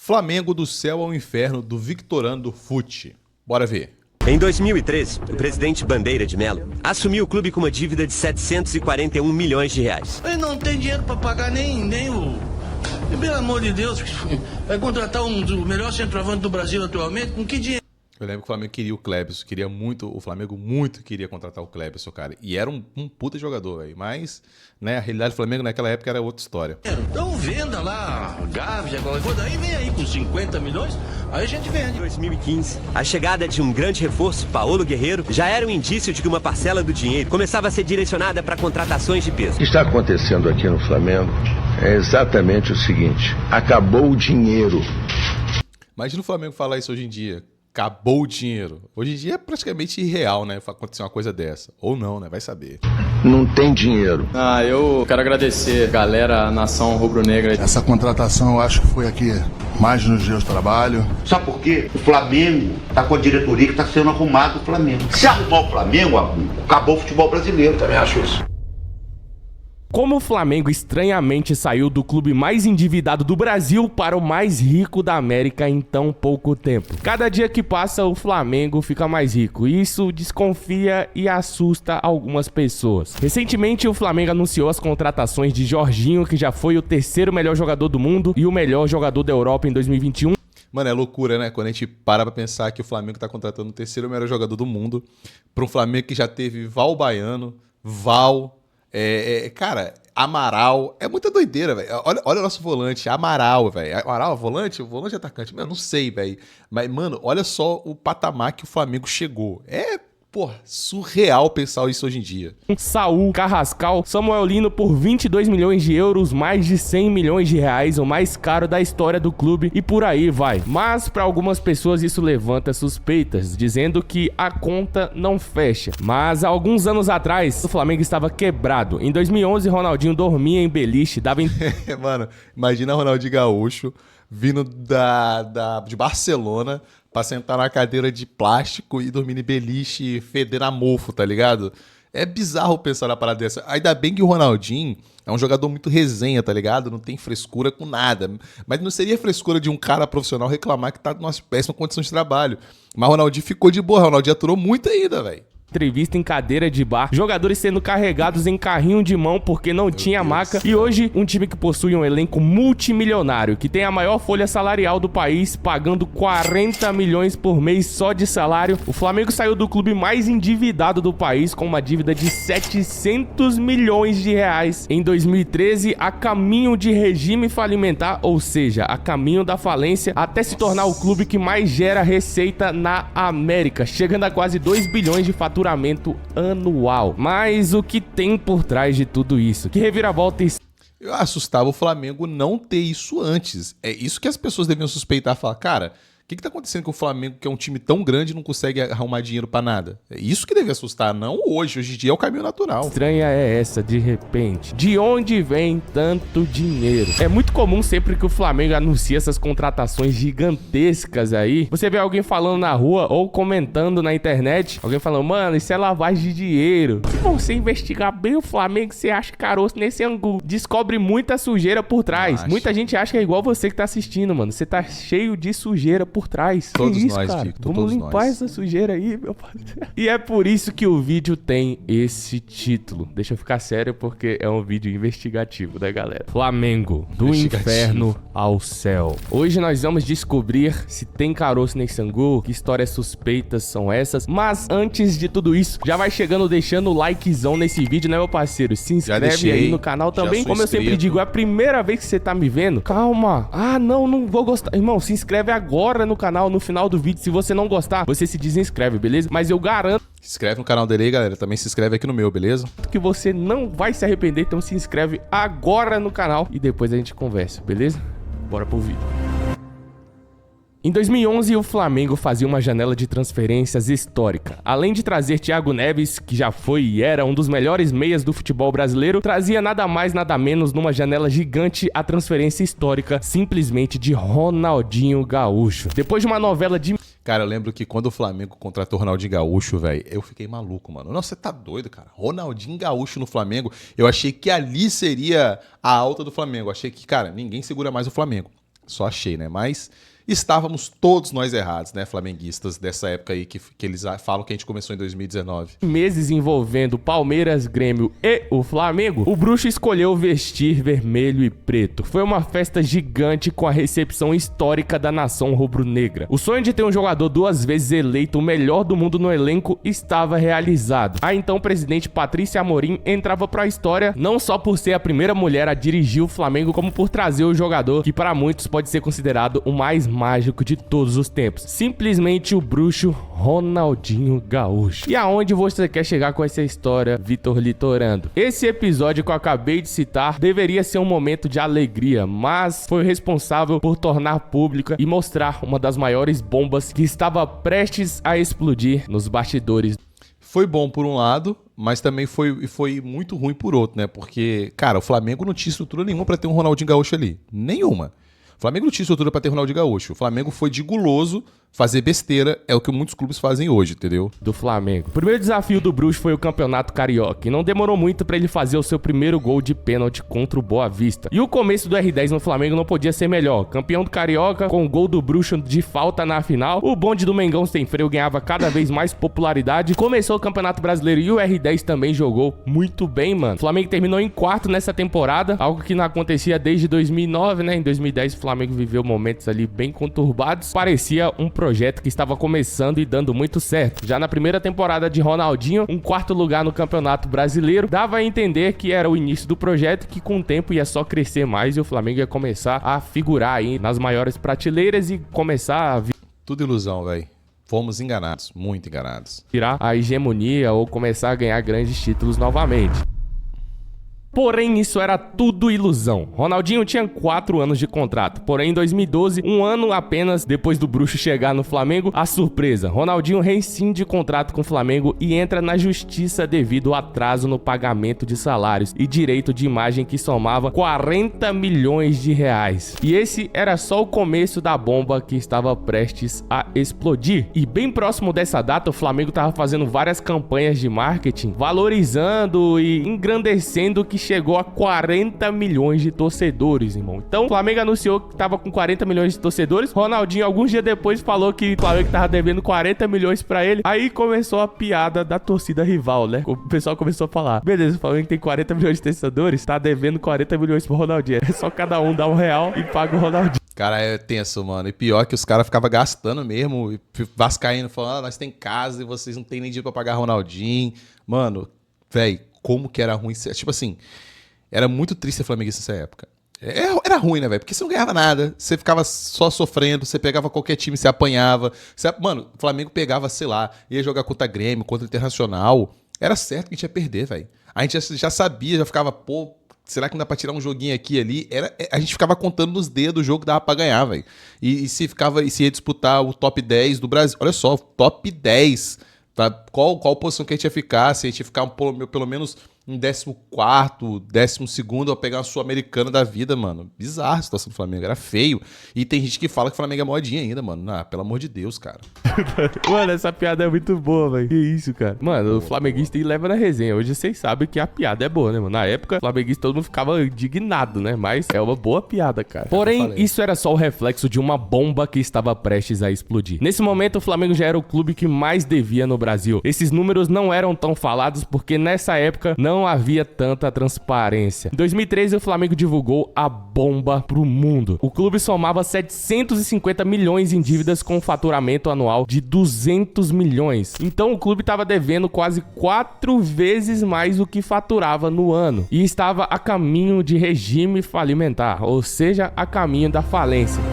Flamengo do céu ao inferno do Victorano do Fute. Bora ver. Em 2013, o presidente Bandeira de Mello assumiu o clube com uma dívida de 741 milhões de reais. Ele não tem dinheiro para pagar nem o... Pelo amor de Deus, vai contratar um dos melhores centroavantes do Brasil atualmente? Com que dinheiro? Eu lembro que o Flamengo queria o Cleberson, o Flamengo muito queria contratar o Cleberson, cara. E era um puta jogador, velho. Mas, né, a realidade do Flamengo naquela época era outra história. Então venda lá, Gávea, qualquer coisa. Aí vem aí com 50 milhões, aí a gente vende. Em 2015, a chegada de um grande reforço, Paulo Guerreiro, já era um indício de que uma parcela do dinheiro começava a ser direcionada para contratações de peso. O que está acontecendo aqui no Flamengo é exatamente o seguinte: acabou o dinheiro. Imagina o Flamengo falar isso hoje em dia. Acabou o dinheiro. Hoje em dia é praticamente irreal, né? Acontecer uma coisa dessa. Ou não, né? Vai saber. Não tem dinheiro. Eu quero agradecer, galera, a nação rubro-negra. Essa contratação eu acho que foi aqui mais nos dias de trabalho. Sabe por quê? O Flamengo está com a diretoria que está sendo arrumado o Flamengo. Se arrumar o Flamengo, acabou o futebol brasileiro. Também acho isso. Como o Flamengo estranhamente saiu do clube mais endividado do Brasil para o mais rico da América em tão pouco tempo. Cada dia que passa, o Flamengo fica mais rico. Isso desconfia e assusta algumas pessoas. Recentemente, o Flamengo anunciou as contratações de Jorginho, que já foi o terceiro melhor jogador do mundo e o melhor jogador da Europa em 2021. Mano, é loucura, né? Quando a gente para pra pensar que o Flamengo tá contratando o terceiro melhor jogador do mundo para um Flamengo que já teve Val Baiano, cara, Amaral, é muita doideira, velho. Olha o nosso volante, Amaral, velho. Amaral, volante atacante, eu não sei, velho. Mas, mano, olha só o patamar que o Flamengo chegou. Surreal pensar isso hoje em dia. Saul, Carrascal, Samuel Lino por 22 milhões de euros, mais de 100 milhões de reais, o mais caro da história do clube e por aí vai. Mas para algumas pessoas isso levanta suspeitas, dizendo que a conta não fecha. Mas há alguns anos atrás, o Flamengo estava quebrado. Em 2011, Ronaldinho dormia em beliche, dava em... Mano, imagina Ronaldinho Gaúcho vindo de Barcelona pra sentar na cadeira de plástico e dormir em beliche, feder a mofo, tá ligado? É bizarro pensar na parada dessa. Ainda bem que o Ronaldinho é um jogador muito resenha, tá ligado? Não tem frescura com nada. Mas não seria frescura de um cara profissional reclamar que tá numa péssima condição de trabalho. Mas o Ronaldinho ficou de boa, o Ronaldinho aturou muito ainda, velho. Entrevista em cadeira de bar, jogadores sendo carregados em carrinho de mão porque não tinha maca. E hoje, um time que possui um elenco multimilionário, que tem a maior folha salarial do país, pagando 40 milhões por mês só de salário. O Flamengo saiu do clube mais endividado do país, com uma dívida de 700 milhões de reais em 2013, a caminho de regime falimentar, ou seja, a caminho da falência, até se tornar o clube que mais gera receita na América, chegando a quase 2 bilhões de faturamento anual. Mas o que tem por trás de tudo isso? Que reviravolta Eu assustava o Flamengo não ter isso antes. É isso que as pessoas deviam suspeitar, falar, cara, o que tá acontecendo com o Flamengo, que é um time tão grande e não consegue arrumar dinheiro pra nada? É isso que deve assustar, não hoje. Hoje em dia é o caminho natural. Estranha é essa, de repente. De onde vem tanto dinheiro? É muito comum sempre que o Flamengo anuncia essas contratações gigantescas aí, você vê alguém falando na rua ou comentando na internet, alguém falando, mano, isso é lavagem de dinheiro. Se você investigar bem o Flamengo, você acha caroço nesse ângulo. Descobre muita sujeira por trás. Muita gente acha que é igual você que tá assistindo, mano. Você tá cheio de sujeira por trás. Todos que isso, nós, cara? Victor, Vamos todos limpar nós. essa sujeira aí, meu parceiro. E é por isso que o vídeo tem esse título. Deixa eu ficar sério porque é um vídeo investigativo, né, galera? Flamengo, do inferno ao céu. Hoje nós vamos descobrir se tem caroço nesse angu, que histórias suspeitas são essas. Mas antes de tudo isso, já vai chegando deixando o likezão nesse vídeo, né, meu parceiro? Se inscreve aí no canal também. Como eu sempre digo, é a primeira vez que você tá me vendo. Calma. Ah, não vou gostar. Irmão, se inscreve agora no canal, no final do vídeo. Se você não gostar, você se desinscreve, beleza? Mas eu garanto Se inscreve no canal dele aí, galera. Também se inscreve aqui no meu, beleza? que você não vai se arrepender. Então se inscreve agora no canal e depois a gente conversa, beleza? Bora pro vídeo. Em 2011, o Flamengo fazia uma janela de transferências histórica. Além de trazer Thiago Neves, que já foi e era um dos melhores meias do futebol brasileiro, trazia nada mais nada menos numa janela gigante a transferência histórica simplesmente de Ronaldinho Gaúcho. Depois de uma novela de... Cara, eu lembro que quando o Flamengo contratou o Ronaldinho Gaúcho, velho, eu fiquei maluco, mano. Nossa, você tá doido, cara. Ronaldinho Gaúcho no Flamengo. Eu achei que ali seria a alta do Flamengo. Eu achei que, cara, ninguém segura mais o Flamengo. Só achei, né? Mas estávamos todos nós errados, né, flamenguistas dessa época aí que eles falam que a gente começou em 2019. Meses envolvendo Palmeiras, Grêmio e o Flamengo, o Bruxo escolheu vestir vermelho e preto. Foi uma festa gigante com a recepção histórica da nação rubro-negra. O sonho de ter um jogador 2 vezes eleito o melhor do mundo no elenco estava realizado. A então presidente Patrícia Amorim entrava para a história não só por ser a primeira mulher a dirigir o Flamengo, como por trazer o jogador que para muitos pode ser considerado o mais mágico de todos os tempos. Simplesmente o bruxo Ronaldinho Gaúcho. E aonde você quer chegar com essa história, Vitor Litorando? Esse episódio que eu acabei de citar deveria ser um momento de alegria, mas foi responsável por tornar pública e mostrar uma das maiores bombas que estava prestes a explodir nos bastidores. Foi bom por um lado, mas também foi muito ruim por outro, né? Porque, cara, o Flamengo não tinha estrutura nenhuma pra ter um Ronaldinho Gaúcho ali. Nenhuma. O Flamengo não tinha estrutura pra ter Ronaldinho Gaúcho. O Flamengo foi de guloso, fazer besteira, é o que muitos clubes fazem hoje, entendeu? Do Flamengo. O primeiro desafio do Bruxo foi o Campeonato Carioca, e não demorou muito pra ele fazer o seu primeiro gol de pênalti contra o Boa Vista. E o começo do R10 no Flamengo não podia ser melhor. Campeão do Carioca, com o gol do Bruxo de falta na final, o bonde do Mengão sem freio ganhava cada vez mais popularidade. Começou o Campeonato Brasileiro e o R10 também jogou muito bem, mano. O Flamengo terminou em 4º nessa temporada, algo que não acontecia desde 2009, né? Em 2010 o Flamengo viveu momentos ali bem conturbados. Parecia um projeto que estava começando e dando muito certo. Já na primeira temporada de Ronaldinho, um 4º lugar no Campeonato Brasileiro, dava a entender que era o início do projeto, que com o tempo ia só crescer mais e o Flamengo ia começar a figurar aí nas maiores prateleiras e começar a Tudo ilusão, velho. Fomos enganados, muito enganados. virar a hegemonia ou começar a ganhar grandes títulos novamente. Porém, isso era tudo ilusão. Ronaldinho tinha 4 anos de contrato. Porém, em 2012, um ano apenas depois do Bruxo chegar no Flamengo, a surpresa. Ronaldinho rescinde contrato com o Flamengo e entra na justiça devido ao atraso no pagamento de salários e direito de imagem que somava 40 milhões de reais. E esse era só o começo da bomba que estava prestes a explodir. E bem próximo dessa data, o Flamengo estava fazendo várias campanhas de marketing, valorizando e engrandecendo que chegou a 40 milhões de torcedores, irmão. Então, o Flamengo anunciou que tava com 40 milhões de torcedores. Ronaldinho, alguns dias depois, falou que o Flamengo tava devendo 40 milhões pra ele. Aí começou a piada da torcida rival, né? O pessoal começou a falar: beleza, o Flamengo tem 40 milhões de torcedores, tá devendo 40 milhões pro Ronaldinho. É só cada um dar R$1 e paga o Ronaldinho. Cara, é tenso, mano. E pior que os caras ficavam gastando mesmo, e vascaíno, falando: nós tem casa e vocês não tem nem dinheiro pra pagar Ronaldinho. Mano, velho, como que era ruim. Tipo assim, era muito triste ser flamenguista nessa época. Era ruim, né, velho? Porque você não ganhava nada, você ficava só sofrendo, você pegava qualquer time, você apanhava. Mano, o Flamengo pegava, sei lá, ia jogar contra Grêmio, contra Internacional. Era certo que a gente ia perder, velho. A gente já sabia, já ficava, pô, será que não dá pra tirar um joguinho aqui e ali? A gente ficava contando nos dedos o jogo que dava pra ganhar, velho. E se ia disputar o top 10 do Brasil. Olha só, top 10. Tá? Qual posição que a gente ia ficar? Se a gente ia ficar pelo menos em 14º, 12º, a pegar uma Sul-Americana da vida, mano. Bizarra a situação do Flamengo, era feio. E tem gente que fala que o Flamengo é modinha ainda, mano. Ah, pelo amor de Deus, cara. Mano, essa piada é muito boa, velho. Que isso, cara. Mano, o flamenguista leva na resenha. Hoje vocês sabem que a piada é boa, né, mano? Na época, o flamenguista todo mundo ficava indignado, né? Mas é uma boa piada, cara. Porém, isso era só o reflexo de uma bomba que estava prestes a explodir. Nesse momento, o Flamengo já era o clube que mais devia no Brasil. Esses números não eram tão falados porque nessa época não havia tanta transparência. Em 2013, o Flamengo divulgou a bomba pro mundo. O clube somava 750 milhões em dívidas com um faturamento anual de 200 milhões. Então o clube estava devendo quase 4 vezes mais do que faturava no ano. E estava a caminho de regime falimentar, ou seja, a caminho da falência.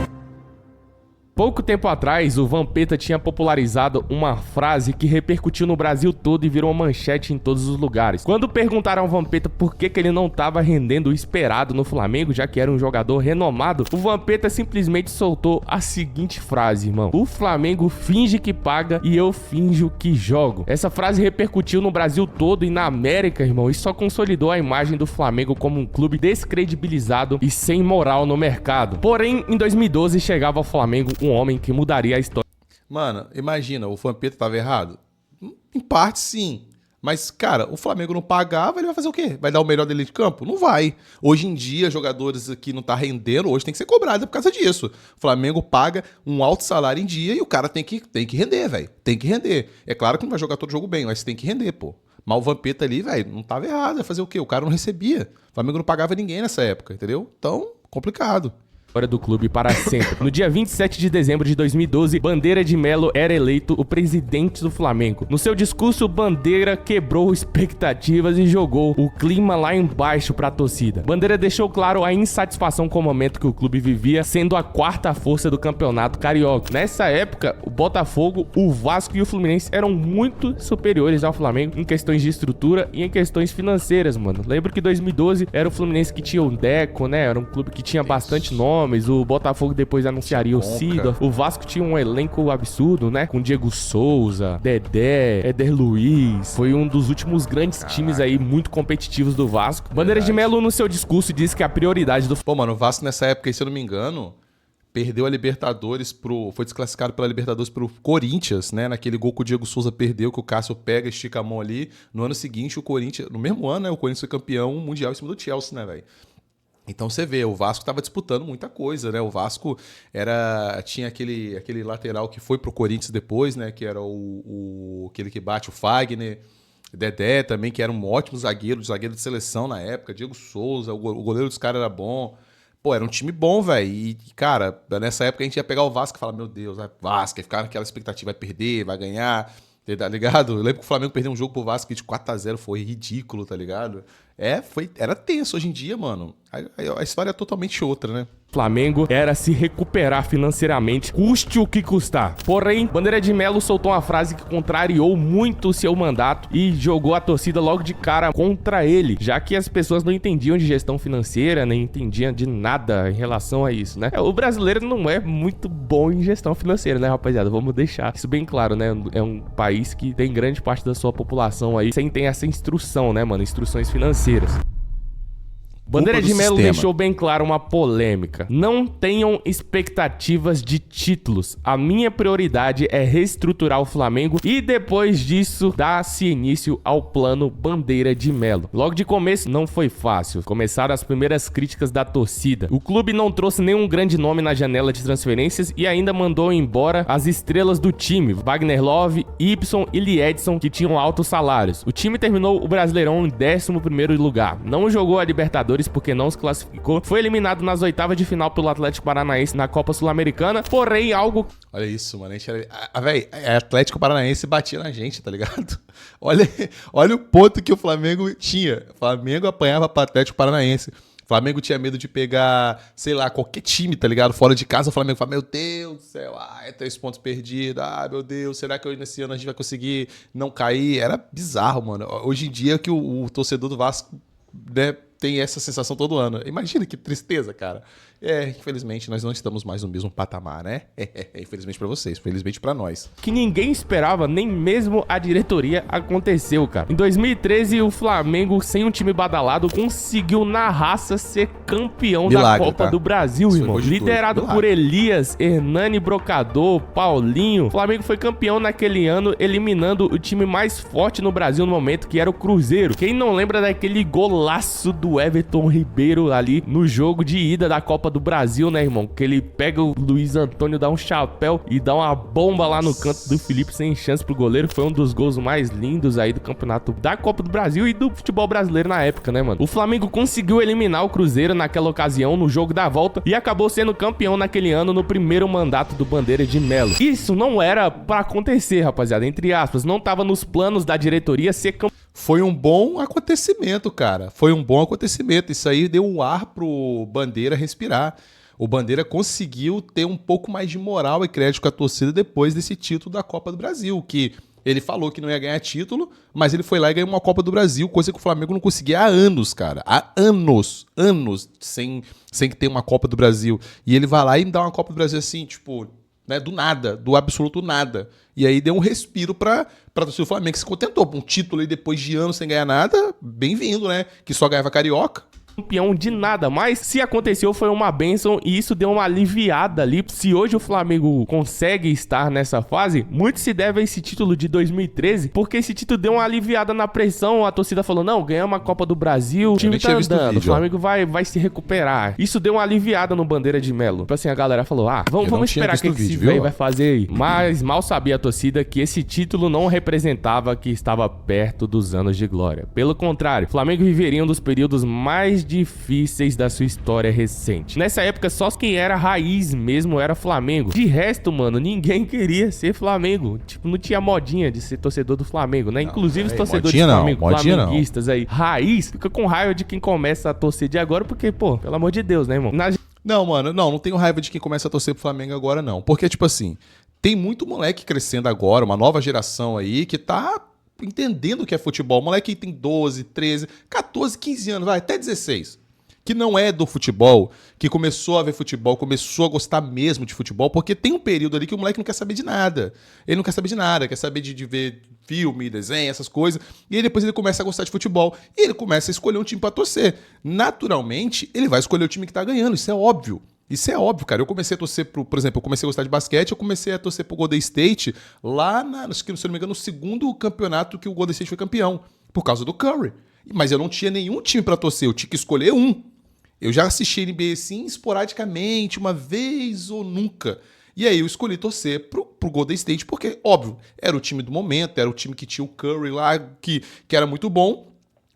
Pouco tempo atrás, o Vampeta tinha popularizado uma frase que repercutiu no Brasil todo e virou manchete em todos os lugares. Quando perguntaram ao Vampeta por que ele não estava rendendo o esperado no Flamengo, já que era um jogador renomado, o Vampeta simplesmente soltou a seguinte frase, irmão: o Flamengo finge que paga e eu finjo que jogo. Essa frase repercutiu no Brasil todo e na América, irmão, e só consolidou a imagem do Flamengo como um clube descredibilizado e sem moral no mercado. Porém, em 2012 chegava ao Flamengo um homem que mudaria a história. Mano, imagina, o Vampeta tava errado? Em parte, sim. Mas, cara, o Flamengo não pagava, ele vai fazer o quê? Vai dar o melhor dele de campo? Não vai. Hoje em dia, jogadores que não tá rendendo, hoje tem que ser cobrado por causa disso. O Flamengo paga um alto salário em dia e o cara tem que render, velho. Tem que render. É claro que não vai jogar todo jogo bem, mas tem que render, pô. Mas o Vampeta ali, velho, não tava errado. Vai fazer o quê? O cara não recebia. O Flamengo não pagava ninguém nessa época, entendeu? Então, complicado. História do clube para sempre. No dia 27 de dezembro de 2012, Bandeira de Melo era eleito o presidente do Flamengo. No seu discurso, Bandeira quebrou expectativas e jogou o clima lá embaixo para a torcida. Bandeira deixou claro a insatisfação com o momento que o clube vivia, sendo a quarta força do campeonato carioca. Nessa época, o Botafogo, o Vasco e o Fluminense eram muito superiores ao Flamengo em questões de estrutura e em questões financeiras, mano. Lembro que 2012 era o Fluminense que tinha o Deco, né? Era um clube que tinha bastante nome. O Botafogo depois anunciaria o Cida. O Vasco tinha um elenco absurdo, né? Com Diego Souza, Dedé, Éder Luiz. Foi um dos últimos grandes times aí muito competitivos do Vasco. Bandeira de Melo, no seu discurso, disse que a prioridade do... Pô, mano, o Vasco nessa época, se eu não me engano, perdeu a Libertadores foi desclassificado pela Libertadores pro Corinthians, né? Naquele gol que o Diego Souza perdeu, que o Cássio pega, estica a mão ali. No ano seguinte, o Corinthians... No mesmo ano, né? O Corinthians foi campeão mundial em cima do Chelsea, né, velho? Então você vê, o Vasco estava disputando muita coisa, né? O Vasco tinha aquele lateral que foi pro Corinthians depois, né? Que era aquele que bate o Fagner, Dedé também, que era um ótimo zagueiro de seleção na época, Diego Souza, o goleiro dos caras era bom. Pô, era um time bom, velho. E, cara, nessa época a gente ia pegar o Vasco e falar, meu Deus, Vasco, ia ficar naquela expectativa, vai perder, vai ganhar, tá ligado? Eu lembro que o Flamengo perdeu um jogo pro Vasco de 4-0, foi ridículo, tá ligado? Era tenso hoje em dia, mano. A história é totalmente outra, né? Flamengo era se recuperar financeiramente, custe o que custar. Porém, Bandeira de Melo soltou uma frase que contrariou muito o seu mandato e jogou a torcida logo de cara contra ele, já que as pessoas não entendiam de gestão financeira, nem entendiam de nada em relação a isso, né? O brasileiro não é muito bom em gestão financeira, né, rapaziada? Vamos deixar isso bem claro, né? É um país que tem grande parte da sua população aí sem ter essa instrução, né, mano? Instruções financeiras. Bandeira de Melo deixou bem claro uma polêmica. Não tenham expectativas de títulos. A minha prioridade é reestruturar o Flamengo e depois disso dar-se início ao plano Bandeira de Melo. Logo de começo não foi fácil. Começaram as primeiras críticas da torcida. O clube não trouxe nenhum grande nome na janela de transferências e ainda mandou embora as estrelas do time, Wagner Love, Ibson e Liedson, que tinham altos salários. O time terminou o Brasileirão em 11º lugar. Não jogou a Libertadores porque não se classificou, foi eliminado nas oitavas de final pelo Atlético Paranaense na Copa Sul-Americana, porém algo... Olha isso, mano, a gente era... Véi, Atlético Paranaense batia na gente, tá ligado? Olha o ponto que o Flamengo tinha. O Flamengo apanhava pro Atlético Paranaense. O Flamengo tinha medo de pegar, sei lá, qualquer time, tá ligado? Fora de casa, o Flamengo fala, meu Deus do céu, 3 pontos perdidos, meu Deus, será que nesse ano a gente vai conseguir não cair? Era bizarro, mano. Hoje em dia que o torcedor do Vasco, né, tem essa sensação todo ano. Imagina que tristeza, cara. Infelizmente, nós não estamos mais no mesmo patamar, né? Infelizmente pra vocês, felizmente pra nós. Que ninguém esperava, nem mesmo a diretoria, aconteceu, cara. Em 2013, o Flamengo, sem um time badalado, conseguiu na raça ser campeão da Copa do Brasil, irmão. Liderado por Elias, Hernani Brocador, Paulinho. O Flamengo foi campeão naquele ano, eliminando o time mais forte no Brasil no momento, que era o Cruzeiro. Quem não lembra daquele golaço do Everton Ribeiro ali no jogo de ida da Copa do Brasil, né, irmão? Que ele pega o Luiz Antônio, dá um chapéu e dá uma bomba lá no canto do Felipe sem chance pro goleiro. Foi um dos gols mais lindos aí do campeonato da Copa do Brasil e do futebol brasileiro na época, né, mano? O Flamengo conseguiu eliminar o Cruzeiro naquela ocasião, no jogo da volta, e acabou sendo campeão naquele ano, no primeiro mandato do Bandeira de Melo. Isso não era pra acontecer, rapaziada, entre aspas. Não tava nos planos da diretoria ser campeão. Foi um bom acontecimento, cara. Foi um bom acontecimento. Isso aí deu um ar pro Bandeira respirar. O Bandeira conseguiu ter um pouco mais de moral e crédito com a torcida depois desse título da Copa do Brasil, que ele falou que não ia ganhar título, mas ele foi lá e ganhou uma Copa do Brasil, coisa que o Flamengo não conseguia há anos, cara. Há anos sem ter uma Copa do Brasil. E ele vai lá e dá uma Copa do Brasil assim, tipo... né, do nada, do absoluto nada. E aí deu um respiro pra torcida do Flamengo, que se contentou. Um título aí depois de anos sem ganhar nada, bem-vindo, né? Que só ganhava Carioca. campeão de nada, mas se aconteceu foi uma bênção e isso deu uma aliviada ali. Se hoje o Flamengo consegue estar nessa fase, muito se deve a esse título de 2013, porque esse título deu uma aliviada na pressão, a torcida falou, não, ganhamos a Copa do Brasil, o time tá andando, o Flamengo vai se recuperar. Isso deu uma aliviada no Bandeira de Melo. Tipo assim, a galera falou, vamos esperar o que esse velho vai fazer aí. Mas mal sabia a torcida que esse título não representava que estava perto dos anos de glória. Pelo contrário, o Flamengo viveria um dos períodos mais difíceis da sua história recente. Nessa época, só quem era raiz mesmo era Flamengo. De resto, mano, ninguém queria ser Flamengo. Tipo, não tinha modinha de ser torcedor do Flamengo, né? Inclusive os torcedores do Flamengo, flamenguistas aí, raiz, fica com raiva de quem começa a torcer de agora, porque, pô, pelo amor de Deus, né, irmão? Não, mano, não tenho raiva de quem começa a torcer pro Flamengo agora, não. Porque, tipo assim, tem muito moleque crescendo agora, uma nova geração aí, que tá entendendo o que é futebol. Moleque que tem 12, 13, 14, 15 anos, vai, até 16. Que não é do futebol, que começou a ver futebol, começou a gostar mesmo de futebol, porque tem um período ali que o moleque não quer saber de nada. Ele não quer saber de nada, quer saber de ver filme, desenho, essas coisas. E aí depois ele começa a gostar de futebol. E ele começa a escolher um time pra torcer. Naturalmente, ele vai escolher o time que tá ganhando, isso é óbvio. Isso é óbvio, cara. Eu comecei a torcer por exemplo, eu comecei a gostar de basquete, eu comecei a torcer pro Golden State lá, se não me engano, no segundo campeonato que o Golden State foi campeão, por causa do Curry. Mas eu não tinha nenhum time pra torcer, eu tinha que escolher um. Eu já assisti NBA assim, esporadicamente, uma vez ou nunca. E aí eu escolhi torcer pro Golden State, porque, óbvio, era o time do momento, era o time que tinha o Curry lá, que era muito bom.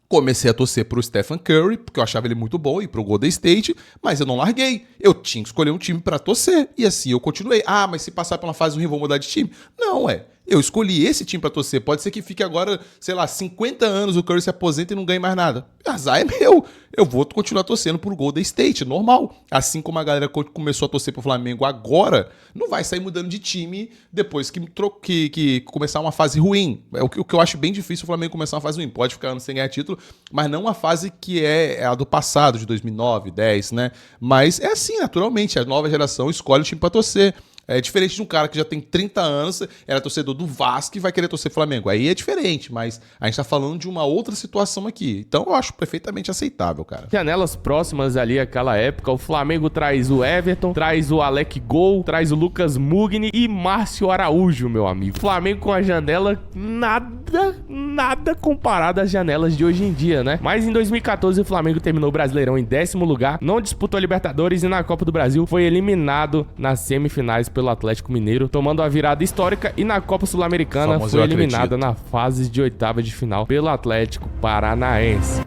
Comecei a torcer pro Stephen Curry, porque eu achava ele muito bom, e pro Golden State, mas eu não larguei. Eu tinha que escolher um time pra torcer, e assim eu continuei. Mas se passar pela fase ruim, vou mudar de time? Não, eu escolhi esse time pra torcer. Pode ser que fique agora, sei lá, 50 anos, o Curry se aposenta e não ganhe mais nada. Azar é meu. Eu vou continuar torcendo pro Golden State, normal. Assim como a galera começou a torcer pro Flamengo agora, não vai sair mudando de time depois que começar uma fase ruim. O que eu acho bem difícil o Flamengo começar uma fase ruim. Pode ficar anos sem ganhar título, mas não uma fase que é a do passado, de 2009, 10, né? Mas é assim, naturalmente, a nova geração escolhe o time pra torcer. É diferente de um cara que já tem 30 anos, era torcedor do Vasco e vai querer torcer Flamengo. Aí é diferente, mas a gente tá falando de uma outra situação aqui. Então eu acho perfeitamente aceitável, cara. Janelas próximas ali àquela época, o Flamengo traz o Everton, traz o Alec Gol, traz o Lucas Mugni e Márcio Araújo, meu amigo. Flamengo com a janela nada comparado às janelas de hoje em dia, né? Mas em 2014 o Flamengo terminou o Brasileirão em 10º lugar, não disputou a Libertadores e na Copa do Brasil foi eliminado nas semifinais pelo Atlético Mineiro, tomando a virada histórica, e na Copa Sul-Americana foi eliminada na fase de oitava de final pelo Atlético Paranaense.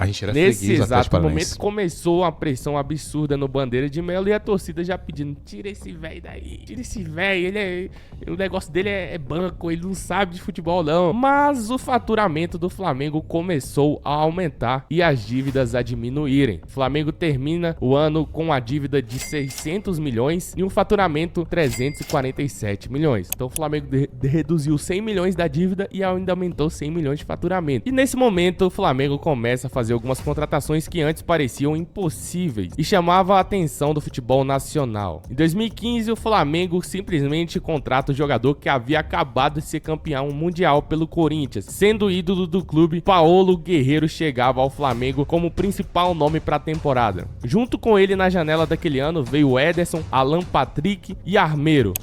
A gente era Nesse exato momento começou uma pressão absurda no Bandeira de Melo e a torcida já pedindo, tira esse velho daí, tira esse velho, o negócio dele é banco, ele não sabe de futebol não. Mas o faturamento do Flamengo começou a aumentar e as dívidas a diminuírem. O Flamengo termina o ano com a dívida de 600 milhões e um faturamento 347 milhões. Então o Flamengo reduziu 100 milhões da dívida e ainda aumentou 100 milhões de faturamento. E nesse momento o Flamengo começa a fazer algumas contratações que antes pareciam impossíveis e chamava a atenção do futebol nacional. Em 2015, o Flamengo simplesmente contrata o jogador que havia acabado de ser campeão mundial pelo Corinthians. Sendo ídolo do clube, Paolo Guerreiro chegava ao Flamengo como principal nome para a temporada. Junto com ele na janela daquele ano veio o Ederson, Alan Patrick e Armeiro.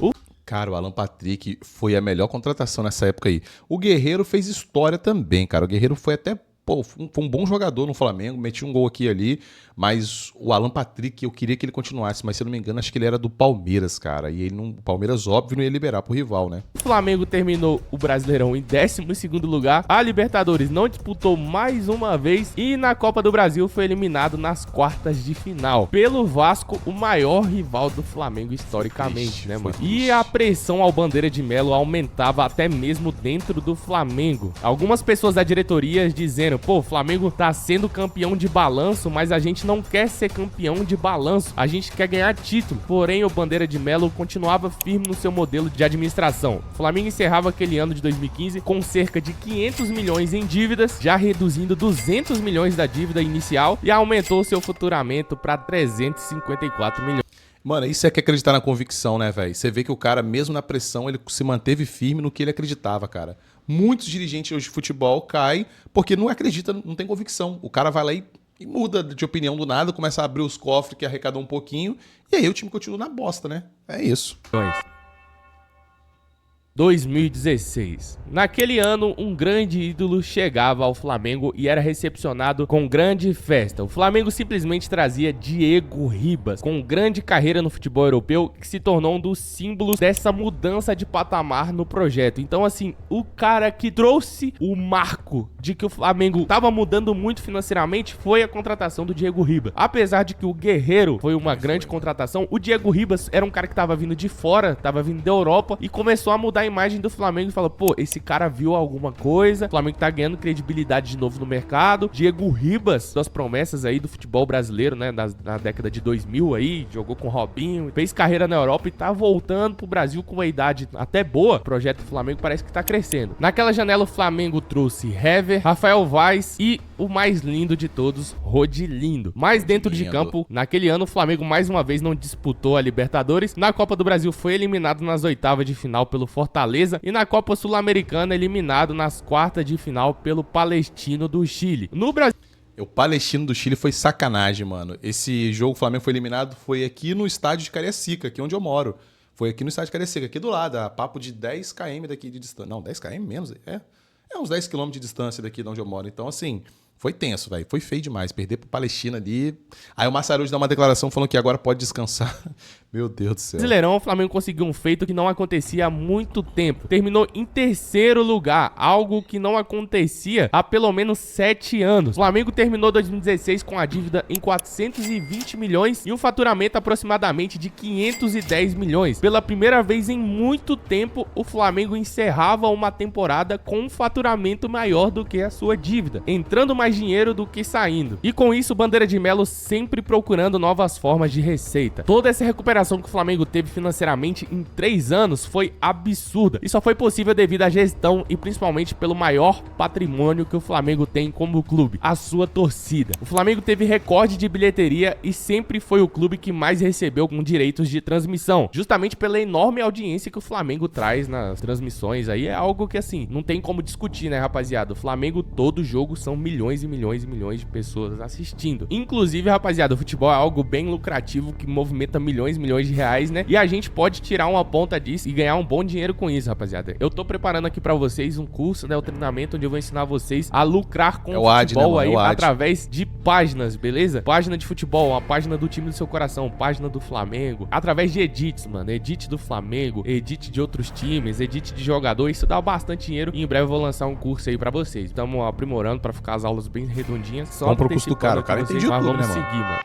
Cara, o Alan Patrick foi a melhor contratação nessa época aí. O Guerreiro fez história também, cara. O Guerreiro foi até... foi um bom jogador no Flamengo, metia um gol aqui e ali, mas o Alan Patrick, eu queria que ele continuasse, mas se eu não me engano, acho que ele era do Palmeiras, cara, e ele não, o Palmeiras, óbvio, não ia liberar pro rival, né? O Flamengo terminou o Brasileirão em 12º lugar, a Libertadores não disputou mais uma vez e na Copa do Brasil foi eliminado nas quartas de final pelo Vasco, o maior rival do Flamengo historicamente, né, mano? E a pressão ao Bandeira de Melo aumentava até mesmo dentro do Flamengo. Algumas pessoas da diretoria dizendo, pô, o Flamengo tá sendo campeão de balanço, mas a gente não quer ser campeão de balanço, a gente quer ganhar título. Porém, o Bandeira de Melo continuava firme no seu modelo de administração. O Flamengo encerrava aquele ano de 2015 com cerca de 500 milhões em dívidas, já reduzindo 200 milhões da dívida inicial e aumentou seu faturamento para 354 milhões. Mano, isso é que acreditar na convicção, né, velho? Você vê que o cara, mesmo na pressão, ele se manteve firme no que ele acreditava, cara. Muitos dirigentes hoje de futebol caem porque não acredita, não tem convicção. O cara vai lá e e muda de opinião do nada, começa a abrir os cofres que arrecadou um pouquinho, e aí o time continua na bosta, né? É isso. 2016. Naquele ano, um grande ídolo chegava ao Flamengo e era recepcionado com grande festa. O Flamengo simplesmente trazia Diego Ribas, com grande carreira no futebol europeu, que se tornou um dos símbolos dessa mudança de patamar no projeto. Então, assim, o cara que trouxe o marco de que o Flamengo estava mudando muito financeiramente foi a contratação do Diego Ribas. Apesar de que o Guerreiro foi uma grande contratação, o Diego Ribas era um cara que estava vindo de fora, estava vindo da Europa e começou a mudar a imagem do Flamengo e fala, pô, esse cara viu alguma coisa, o Flamengo tá ganhando credibilidade de novo no mercado. Diego Ribas, das promessas aí do futebol brasileiro, né, na década de 2000 aí, jogou com o Robinho, fez carreira na Europa e tá voltando pro Brasil com uma idade até boa. O projeto do Flamengo parece que tá crescendo. Naquela janela o Flamengo trouxe Hever, Rafael Vaz e o mais lindo de todos, Rodilindo. Mas dentro de campo, naquele ano o Flamengo mais uma vez não disputou a Libertadores. Na Copa do Brasil foi eliminado nas oitavas de final pelo Fortaleza e na Copa Sul-Americana eliminado nas quartas de final pelo Palestino do Chile. No Brasil... O Palestino do Chile foi sacanagem, mano. Esse jogo o Flamengo foi eliminado, foi aqui no estádio de Cariacica, aqui onde eu moro. Foi aqui no estádio de Cariacica, aqui do lado, a papo de 10 km daqui de distância. Não, 10 km menos, é uns 10 km de distância daqui de onde eu moro. Então, assim, foi tenso, velho. Foi feio demais. Perder pro Palestina ali. Aí o Massaruji dá uma declaração falando que agora pode descansar. Meu Deus do céu. Brasileirão, o Flamengo conseguiu um feito que não acontecia há muito tempo. Terminou em terceiro lugar, algo que não acontecia há pelo menos 7 anos. O Flamengo terminou 2016 com a dívida em 420 milhões e um faturamento aproximadamente de 510 milhões. Pela primeira vez em muito tempo, o Flamengo encerrava uma temporada com um faturamento maior do que a sua dívida, entrando mais dinheiro do que saindo. E com isso, Bandeira de Melo sempre procurando novas formas de receita. Toda essa recuperação que o Flamengo teve financeiramente em 3 anos foi absurda e só foi possível devido à gestão e principalmente pelo maior patrimônio que o Flamengo tem como clube, a sua torcida. O Flamengo teve recorde de bilheteria e sempre foi o clube que mais recebeu com direitos de transmissão, justamente pela enorme audiência que o Flamengo traz nas transmissões. Aí é algo que, assim, não tem como discutir, né, rapaziada? O Flamengo, todo jogo são milhões e milhões e milhões de pessoas assistindo. Inclusive, rapaziada, o futebol é algo bem lucrativo que movimenta milhões e milhões de reais, né? E a gente pode tirar uma ponta disso e ganhar um bom dinheiro com isso, rapaziada. Eu tô preparando aqui pra vocês um curso, né? O treinamento onde eu vou ensinar vocês a lucrar com o futebol aí através de páginas, beleza? Página de futebol, uma página do time do seu coração, página do Flamengo, através de edits, mano. Edit do Flamengo, edit de outros times, edit de jogador. Isso dá bastante dinheiro e em breve eu vou lançar um curso aí pra vocês. Estamos aprimorando pra ficar as aulas bem redondinhas. Só compra o curso do cara, o cara entende tudo, né, mano? Vamos seguir, mano.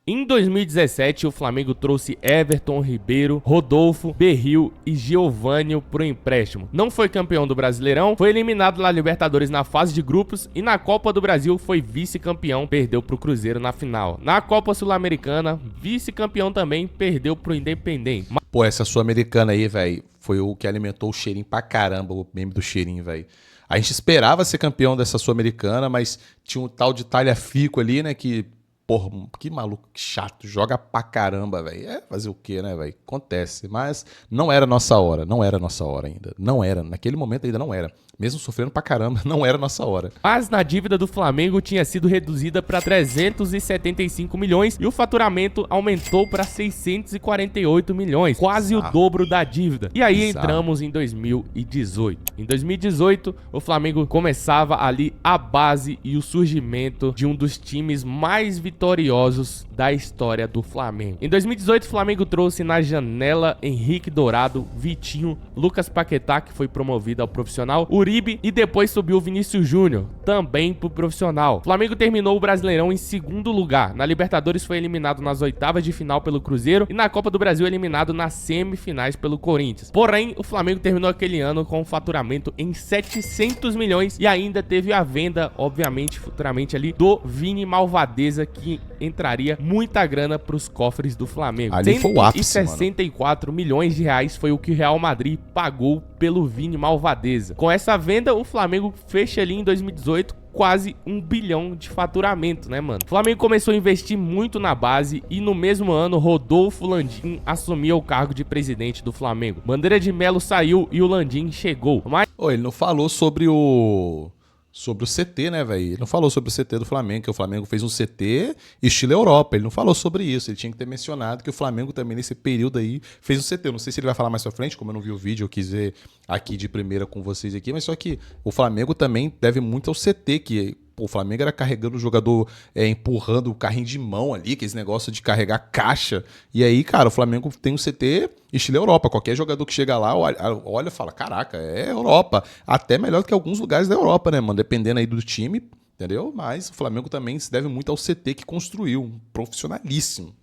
Em 2017, o Flamengo trouxe Everton Ribeiro, Rodolfo, Berril e Giovânio pro empréstimo. Não foi campeão do Brasileirão, foi eliminado na Libertadores na fase de grupos e na Copa do Brasil foi vice-campeão, perdeu pro Cruzeiro na final. Na Copa Sul-Americana, vice-campeão também, perdeu pro Independente. Pô, essa Sul-Americana aí, velho, foi o que alimentou o cheirinho pra caramba, o meme do cheirinho, velho. A gente esperava ser campeão dessa Sul-Americana, mas tinha um tal de Talhafico ali, né, que... Porra, que maluco, que chato, joga pra caramba, velho. É fazer o quê, né, velho? Acontece, mas não era nossa hora, não era nossa hora ainda. Não era, naquele momento ainda não era. Mesmo sofrendo pra caramba, não era nossa hora. Mas na dívida do Flamengo tinha sido reduzida para 375 milhões e o faturamento aumentou para 648 milhões, quase o dobro da dívida. E aí entramos em 2018. Em 2018, o Flamengo começava ali a base e o surgimento de um dos times mais vitoriosos da história do Flamengo. Em 2018, o Flamengo trouxe na janela Henrique Dourado, Vitinho, Lucas Paquetá, que foi promovido ao profissional, Uribe e depois subiu o Vinícius Júnior, também pro profissional. O Flamengo terminou o Brasileirão em segundo lugar. Na Libertadores foi eliminado nas oitavas de final pelo Cruzeiro e na Copa do Brasil eliminado nas semifinais pelo Corinthians. Porém, o Flamengo terminou aquele ano com um faturamento em 700 milhões e ainda teve a venda, obviamente, futuramente ali, do Vini Malvadeza, que entraria muita grana pros cofres do Flamengo. Ali foi o ápice, 164 milhões de reais foi o que o Real Madrid pagou pelo Vini Malvadeza. Com essa venda, o Flamengo fecha ali em 2018 quase 1 bilhão de faturamento, né, mano? O Flamengo começou a investir muito na base e no mesmo ano, Rodolfo Landim assumiu o cargo de presidente do Flamengo. Bandeira de Melo saiu e o Landim chegou. Mas... Ele não falou sobre o Sobre o CT, né, velho? Ele não falou sobre o CT do Flamengo, que o Flamengo fez um CT estilo Europa. Ele não falou sobre isso. Ele tinha que ter mencionado que o Flamengo também, nesse período aí, fez um CT. Eu não sei se ele vai falar mais pra frente, como eu não vi o vídeo, eu quis ver aqui de primeira com vocês aqui, mas só que o Flamengo também deve muito ao CT, que pô, o Flamengo era carregando o jogador, empurrando o carrinho de mão ali, aquele negócio de carregar caixa. E aí, cara, o Flamengo tem um CT estilo Europa. Qualquer jogador que chega lá, olha e fala, caraca, é Europa. Até melhor do que alguns lugares da Europa, né, mano? Dependendo aí do time, entendeu? Mas o Flamengo também se deve muito ao CT que construiu, um profissionalíssimo.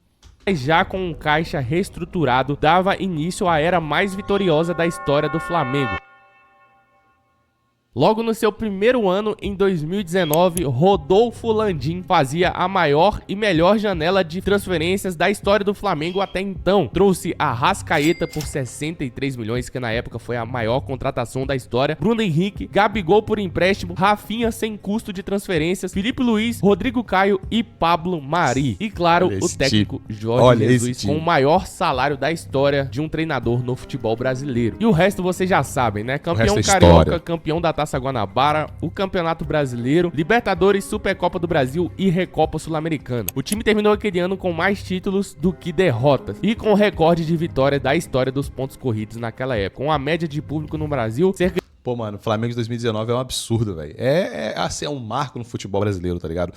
Já com um caixa reestruturado, dava início à era mais vitoriosa da história do Flamengo. Logo no seu primeiro ano, em 2019, Rodolfo Landim fazia a maior e melhor janela de transferências da história do Flamengo até então. Trouxe Arrascaeta por 63 milhões, que na época foi a maior contratação da história. Bruno Henrique, Gabigol por empréstimo, Rafinha sem custo de transferências, Felipe Luiz, Rodrigo Caio e Pablo Mari. E claro, o técnico Jorge Jesus com o maior salário da história de um treinador no futebol brasileiro. E o resto vocês já sabem, né? Campeão carioca, campeão da Taça Guanabara, o Campeonato Brasileiro, Libertadores, Supercopa do Brasil e Recopa Sul-Americana. O time terminou aquele ano com mais títulos do que derrotas e com o recorde de vitória da história dos pontos corridos naquela época, com a média de público no Brasil cerca. Pô, mano, o Flamengo de 2019 é um absurdo, velho. Assim, é um marco no futebol brasileiro, tá ligado?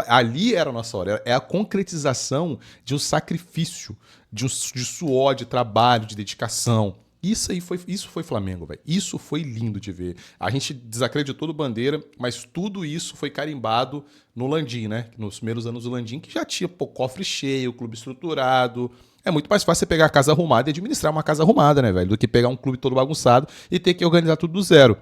Ali era a nossa hora. É a concretização de um sacrifício, de suor, de trabalho, de dedicação. Isso foi Flamengo, velho. Isso foi lindo de ver. A gente desacreditou do Bandeira, mas tudo isso foi carimbado no Landim, né? Nos primeiros anos do Landim, que já tinha cofre cheio, clube estruturado. É muito mais fácil você pegar a casa arrumada e administrar uma casa arrumada, né, velho? Do que pegar um clube todo bagunçado e ter que organizar tudo do zero.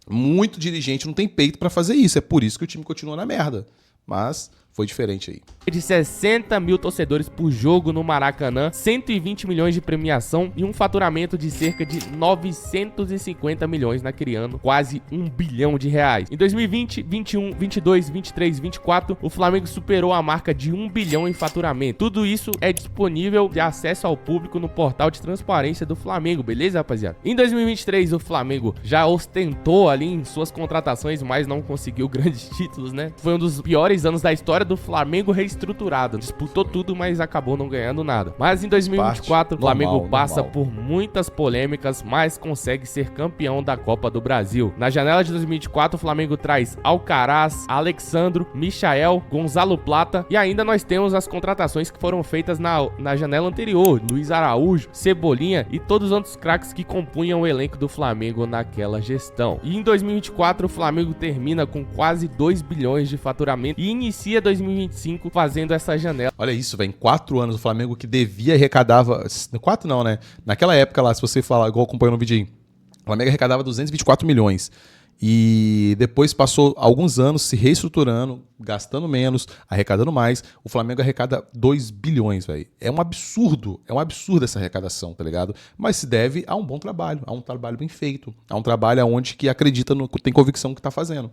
Muito dirigente não tem peito pra fazer isso. É por isso que o time continua na merda. Mas foi diferente aí. De 60 mil torcedores por jogo no Maracanã, 120 milhões de premiação e um faturamento de cerca de 950 milhões naquele ano, quase 1 bilhão de reais. Em 2020, 21, 22, 23, 24, o Flamengo superou a marca de 1 bilhão em faturamento. Tudo isso é disponível de acesso ao público no portal de transparência do Flamengo, beleza, rapaziada? Em 2023, o Flamengo já ostentou ali em suas contratações, mas não conseguiu grandes títulos, né? Foi um dos piores anos da história do Flamengo reestruturado. Disputou tudo, mas acabou não ganhando nada. Mas em 2024, o Flamengo passa por muitas polêmicas, mas consegue ser campeão da Copa do Brasil. Na janela de 2024, o Flamengo traz Alcaraz, Alexandro, Michael, Gonzalo Plata e ainda nós temos as contratações que foram feitas na janela anterior. Luiz Araújo, Cebolinha e todos os outros craques que compunham o elenco do Flamengo naquela gestão. E em 2024, o Flamengo termina com quase 2 bilhões de faturamento e inicia 2025 fazendo essa janela. Olha isso, velho. Em 4 anos, o Flamengo que devia arrecadava... 4 não, né? Naquela época lá, se você falar, igual acompanhou no vídeo aí, o Flamengo arrecadava 224 milhões. E depois passou alguns anos se reestruturando, gastando menos, arrecadando mais. O Flamengo arrecada 2 bilhões, velho. É um absurdo essa arrecadação, tá ligado? Mas se deve a um bom trabalho, a um trabalho bem feito, a um trabalho onde que acredita, tem convicção no que tá fazendo.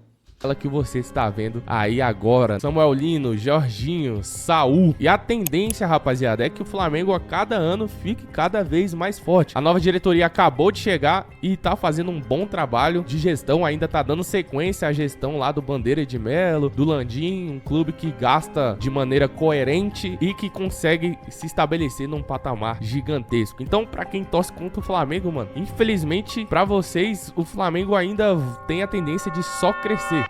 Que você está vendo aí agora, Samuel Lino, Jorginho, Saul. E a tendência, rapaziada, é que o Flamengo a cada ano fique cada vez mais forte. A nova diretoria acabou de chegar e tá fazendo um bom trabalho de gestão, ainda tá dando sequência à gestão lá do Bandeira de Melo, do Landim, um clube que gasta de maneira coerente e que consegue se estabelecer num patamar gigantesco. Então, pra quem torce contra o Flamengo, mano, infelizmente, pra vocês, o Flamengo ainda tem a tendência de só crescer.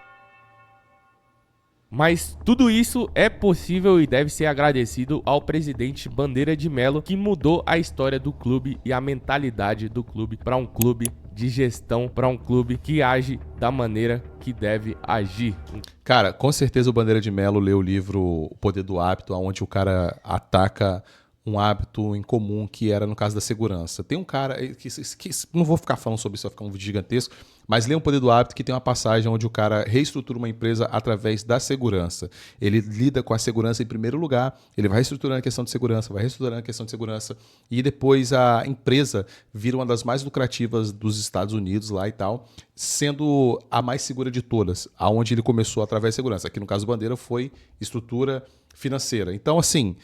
Mas tudo isso é possível e deve ser agradecido ao presidente Bandeira de Melo, que mudou a história do clube e a mentalidade do clube para um clube de gestão, para um clube que age da maneira que deve agir. Cara, com certeza o Bandeira de Melo leu o livro O Poder do Hábito, onde o cara ataca um hábito em comum, que era no caso da segurança. Tem um cara, que não vou ficar falando sobre isso, vai ficar um vídeo gigantesco, mas lê um Poder do Hábito, que tem uma passagem onde o cara reestrutura uma empresa através da segurança. Ele lida com a segurança em primeiro lugar, ele vai reestruturando a questão de segurança, e depois a empresa vira uma das mais lucrativas dos Estados Unidos lá e tal, sendo a mais segura de todas, aonde ele começou através da segurança. Aqui no caso do Bandeira foi estrutura financeira. Então, assim,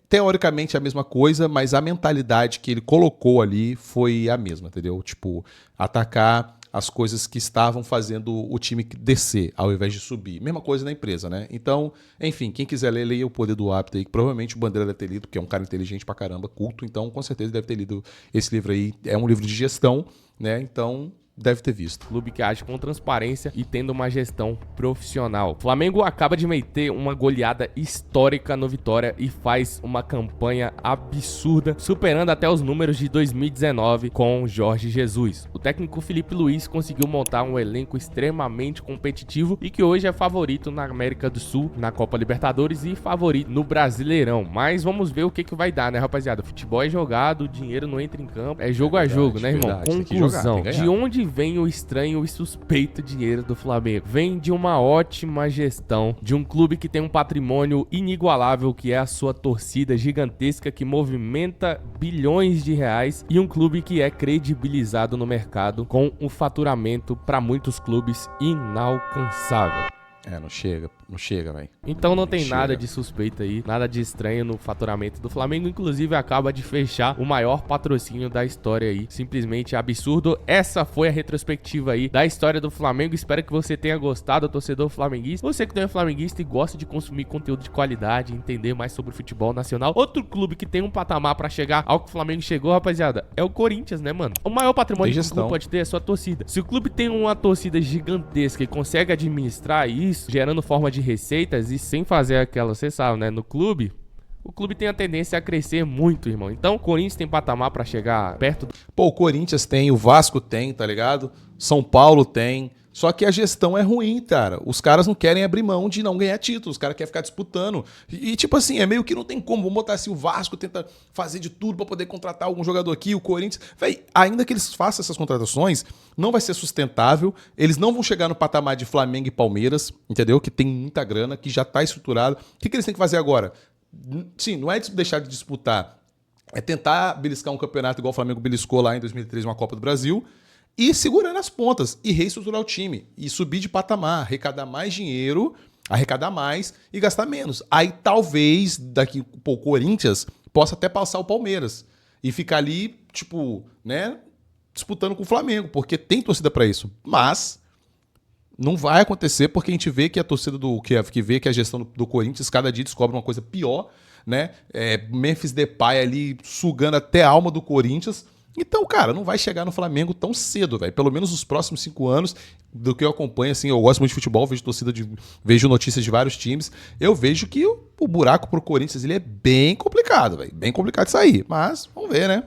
teoricamente é a mesma coisa, mas a mentalidade que ele colocou ali foi a mesma, entendeu? Tipo, atacar as coisas que estavam fazendo o time descer, ao invés de subir. Mesma coisa na empresa, né? Então, enfim, quem quiser ler, leia O Poder do Hábito aí, que provavelmente o Bandeira deve ter lido, porque é um cara inteligente pra caramba, culto, então com certeza deve ter lido esse livro aí. É um livro de gestão, né? Então, deve ter visto. Clube que age com transparência e tendo uma gestão profissional. Flamengo acaba de meter uma goleada histórica no Vitória e faz uma campanha absurda, superando até os números de 2019 com Jorge Jesus. O técnico Felipe Luiz conseguiu montar um elenco extremamente competitivo e que hoje é favorito na América do Sul, na Copa Libertadores e favorito no Brasileirão. Mas vamos ver o que vai dar, né, rapaziada? Futebol é jogado, o dinheiro não entra em campo, é jogo a jogo, né, irmão? Conclusão. De onde vem o estranho e suspeito dinheiro do Flamengo? Vem de uma ótima gestão, de um clube que tem um patrimônio inigualável, que é a sua torcida gigantesca que movimenta bilhões de reais, e um clube que é credibilizado no mercado com um faturamento para muitos clubes inalcançável. Não chega, velho. Então não tem nada de suspeito aí, nada de estranho no faturamento do Flamengo. Inclusive acaba de fechar o maior patrocínio da história aí, simplesmente absurdo. Essa foi a retrospectiva aí da história do Flamengo. Espero que você tenha gostado, torcedor flamenguista. Você que não é flamenguista e gosta de consumir conteúdo de qualidade, entender mais sobre o futebol nacional. Outro clube que tem um patamar pra chegar ao que o Flamengo chegou, rapaziada, é o Corinthians, né, mano? O maior patrimônio que o clube pode ter é a sua torcida. Se o clube tem uma torcida gigantesca e consegue administrar isso, gerando forma de receitas e sem fazer aquela, você sabe, né, no clube, o clube tem a tendência a crescer muito, irmão. Então, o Corinthians tem patamar pra chegar perto do... Pô, o Corinthians tem, o Vasco tem, tá ligado? São Paulo tem. Só que a gestão é ruim, cara. Os caras não querem abrir mão de não ganhar títulos. Os caras querem ficar disputando. E tipo assim, é meio que não tem como. Vamos botar assim, o Vasco tenta fazer de tudo pra poder contratar algum jogador aqui. O Corinthians... Véi, ainda que eles façam essas contratações, não vai ser sustentável. Eles não vão chegar no patamar de Flamengo e Palmeiras, entendeu? Que tem muita grana, que já tá estruturado. O que eles têm que fazer agora? Sim, não é deixar de disputar. É tentar beliscar um campeonato igual o Flamengo beliscou lá em 2003, uma Copa do Brasil, e segurando as pontas, e reestruturar o time, e subir de patamar, arrecadar mais dinheiro, arrecadar mais e gastar menos. Aí talvez daqui o Corinthians possa até passar o Palmeiras e ficar ali, tipo, né, disputando com o Flamengo, porque tem torcida pra isso. Mas não vai acontecer, porque a gente vê que a torcida que vê que a gestão do Corinthians cada dia descobre uma coisa pior, né? Memphis Depay ali sugando até a alma do Corinthians. Então, cara, não vai chegar no Flamengo tão cedo, velho. Pelo menos os próximos 5 anos, do que eu acompanho, assim, eu gosto muito de futebol, vejo notícias de vários times. Eu vejo que o buraco pro Corinthians ele é bem complicado, velho. Bem complicado de sair. Mas, vamos ver, né?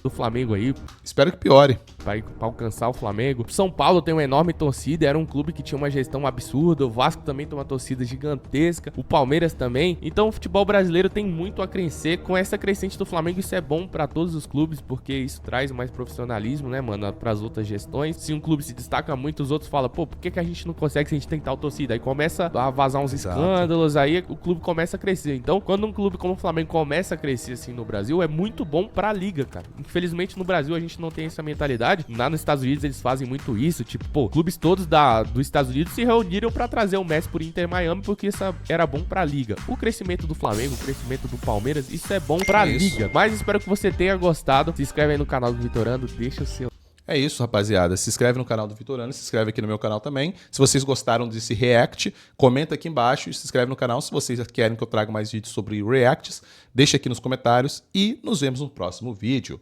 Do Flamengo aí, espero que piore. Pra alcançar o Flamengo. São Paulo tem uma enorme torcida, era um clube que tinha uma gestão absurda. O Vasco também tem uma torcida gigantesca, o Palmeiras também. Então o futebol brasileiro tem muito a crescer. Com essa crescente do Flamengo, isso é bom pra todos os clubes, porque isso traz mais profissionalismo, né, mano, pras outras gestões. Se um clube se destaca muito, os outros falam, pô, por que a gente não consegue se a gente tem tal torcida? Aí começa a vazar uns escândalos, aí o clube começa a crescer. Então, quando um clube como o Flamengo começa a crescer assim no Brasil, é muito bom pra liga, cara. Infelizmente no Brasil a gente não tem essa mentalidade. Lá nos Estados Unidos eles fazem muito isso. Tipo, pô, clubes todos dos Estados Unidos se reuniram pra trazer o Messi por Inter Miami, porque isso era bom pra liga. O crescimento do Flamengo, o crescimento do Palmeiras, isso é bom pra liga. Mas espero que você tenha gostado. Se inscreve aí no canal do Vitorando, deixa o seu... É isso, rapaziada. Se inscreve no canal do Vitorano, se inscreve aqui no meu canal também. Se vocês gostaram desse react, comenta aqui embaixo e se inscreve no canal. Se vocês querem que eu traga mais vídeos sobre reacts, deixa aqui nos comentários e nos vemos no próximo vídeo.